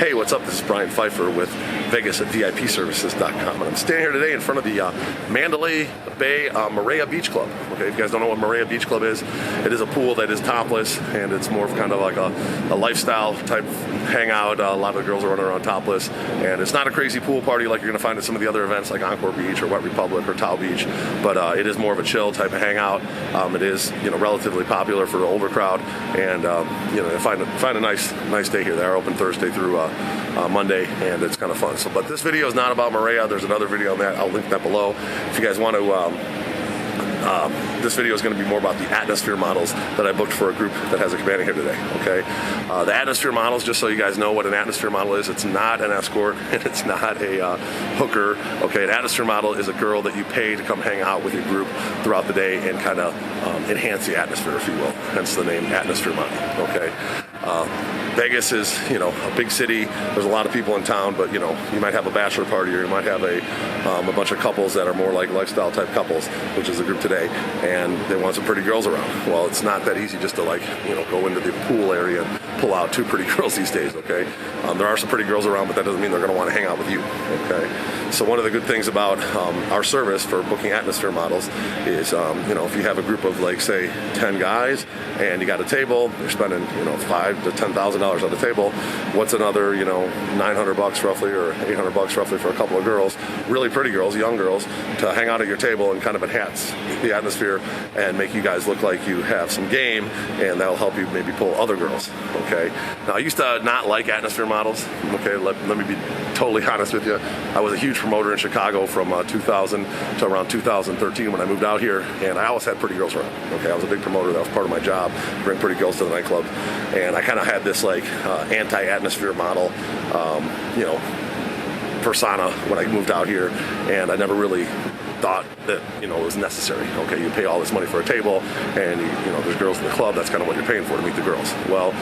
Hey, what's up? This is Brian Pfeiffer with Vegas at VIPservices.com, and I'm standing here today in front of the Mandalay Bay Marea Beach Club. Okay, if you guys don't know what Marea Beach Club is, it is a pool that is topless, and it's more of kind of like a lifestyle type hangout. A lot of the girls are running around topless, and it's not a crazy pool party like you're going to find at some of the other events like Encore Beach or Wet Republic or Tao Beach, but it is more of a chill type of hangout. It is, relatively popular for the older crowd, and find a nice day here. They are open Thursday through Monday, and it's kind of fun. But this video is not about Marea. There's another video on that. I'll link that below if you guys want to. This video is going to be more about the atmosphere models that I booked for a group that has a cabana here today. Okay, the atmosphere models, just so you guys know what an atmosphere model is, it's not an escort and it's not a hooker. Okay, an atmosphere model is a girl that you pay to come hang out with your group throughout the day and kind of enhance the atmosphere, if you will. Hence the name atmosphere model. Okay. Vegas is, a big city. There's a lot of people in town, but you might have a bachelor party, or you might have a bunch of couples that are more like lifestyle type couples, which is the group today, and they want some pretty girls around. Well, it's not that easy just to go into the pool area and pull out two pretty girls these days. Okay, there are some pretty girls around, but that doesn't mean they're going to want to hang out with you. Okay, so one of the good things about our service for booking atmosphere models is, if you have a group of say 10 guys and you got a table, you're spending $5,000 to $10,000 on the table. What's another $900 roughly or $800 roughly for a couple of girls, really pretty girls, young girls, to hang out at your table and kind of enhance the atmosphere and make you guys look like you have some game, and that'll help you maybe pull other girls. Okay, now I used to not like atmosphere models. Okay, let me be totally honest with you. I was a huge promoter in Chicago from 2000 to around 2013 when I moved out here, and I always had pretty girls around. Okay, I was a big promoter. That was part of my job, bring pretty girls to the nightclub, and I kind of had this anti-atmosphere model persona when I moved out here, and I never really thought that it was necessary. Okay, you pay all this money for a table, and there's girls in the club. That's kind of what you're paying for, to meet the girls. Well,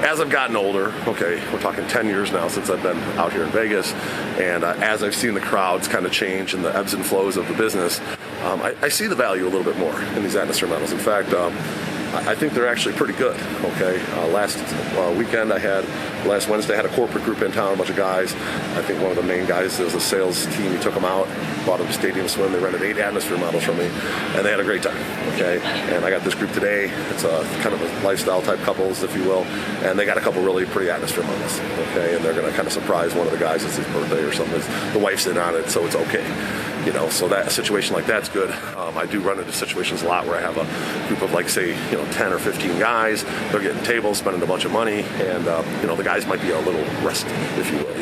as I've gotten older, okay, we're talking 10 years now since I've been out here in Vegas, and as I've seen the crowds kind of change and the ebbs and flows of the business, I see the value a little bit more in these atmosphere models. In fact, I think they're actually pretty good. Okay, last Wednesday I had a corporate group in town, a bunch of guys. I think one of the main guys, there was a sales team. He took them out, bought them a stadium swim. They rented 8 atmosphere models from me, and they had a great time. Okay, and I got this group today. It's kind of a lifestyle type couples, if you will, and they got a couple really pretty atmosphere models. Okay, and they're going to kind of surprise one of the guys. It's his birthday or something. The wife's in on it, so it's okay. So that situation like that's good. I do run into situations a lot where I have a group of 10 or 15 guys. They're getting tables, spending a bunch of money, and the guys might be a little restive, if you will.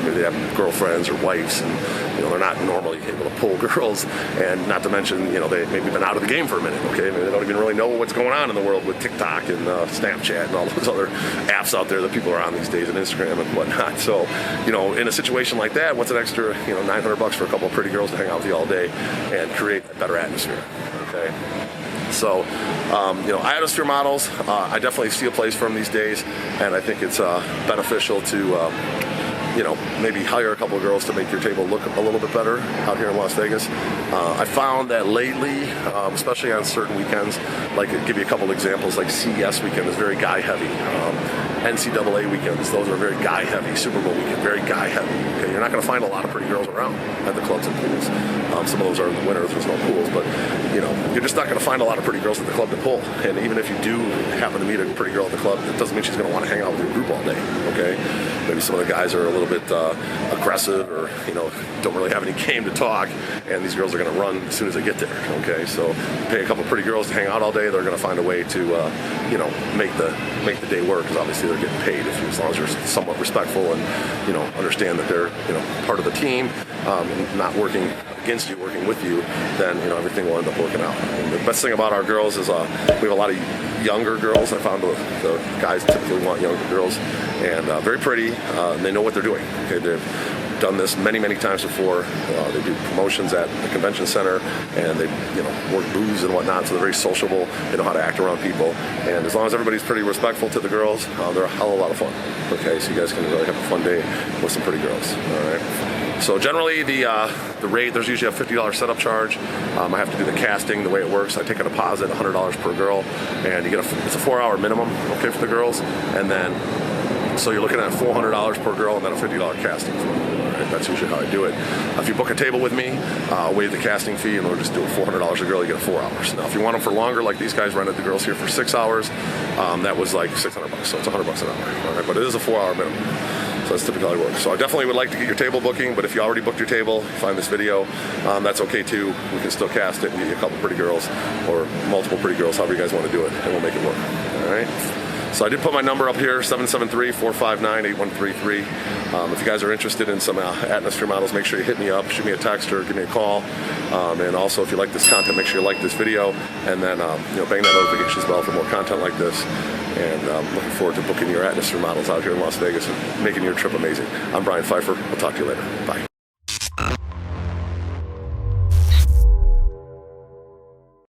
Maybe they have girlfriends or wives, and they're not normally able to pull girls, and not to mention they maybe been out of the game for a minute. Okay, maybe they don't even really know what's going on in the world with TikTok and Snapchat and all those other apps out there that people are on these days, and Instagram and whatnot. So in a situation like that, what's an extra $900 for a couple of pretty girls to hang out with you all day and create a better atmosphere? Okay. So, atmosphere models, I definitely see a place for them these days, and I think it's beneficial to, maybe hire a couple of girls to make your table look a little bit better out here in Las Vegas. I found that lately, especially on certain weekends, give you a couple of examples, CES weekend is very guy heavy. NCAA weekends, those are very guy heavy. Super Bowl weekend, very guy heavy. Okay, you're not going to find a lot of pretty girls around at the clubs and pools. Some of those are in the winter, there's no pools, but you're just not going to find a lot of pretty girls at the club to pull. And even if you do happen to meet a pretty girl at the club, it doesn't mean she's going to want to hang out with your group all day. Okay, maybe some of the guys are a little bit aggressive, or don't really have any game to talk, and these girls are going to run as soon as they get there. Okay, so pay a couple pretty girls to hang out all day, they're going to find a way to make the day work, because obviously they're getting paid as long as you're somewhat respectful and understand that they're part of the team, and not working against you, working with you, then everything will end up working out. And the best thing about our girls is we have a lot of younger girls. I found the guys typically want younger girls, and very pretty, and they know what they're doing. Okay, they've done this many times before. They do promotions at the convention center, and they work booths and whatnot, so they're very sociable. They know how to act around people, and as long as everybody's pretty respectful to the girls, they're a hell of a lot of fun. Okay, so you guys can really have a fun day with some pretty girls. All right. So generally the rate, there's usually a $50 setup charge. I have to do the casting. The way it works, I take a deposit, $100 per girl, and you get it's a 4-hour minimum, okay, for the girls, and then So you're looking at $400 per girl and then a $50 casting fee. Right? That's usually how I do it. If you book a table with me, I'll waive the casting fee, and we'll just do it $400 a girl. You get 4 hours. Now, if you want them for longer, like these guys rented the girls here for 6 hours, that was like $600. So it's $100 an hour. All right? But it is a 4-hour minimum. So that's typically how it works. So I definitely would like to get your table booking, but if you already booked your table, find this video, that's okay too. We can still cast it and get you a couple pretty girls or multiple pretty girls, however you guys want to do it, and we'll make it work. All right? So I did put my number up here, 773-459-8133. If you guys are interested in some atmosphere models, make sure you hit me up, shoot me a text or give me a call. And also, if you like this content, make sure you like this video, and then bang that notifications bell for more content like this. And looking forward to booking your atmosphere models out here in Las Vegas and making your trip amazing. I'm Brian Pfeiffer. We'll talk to you later. Bye.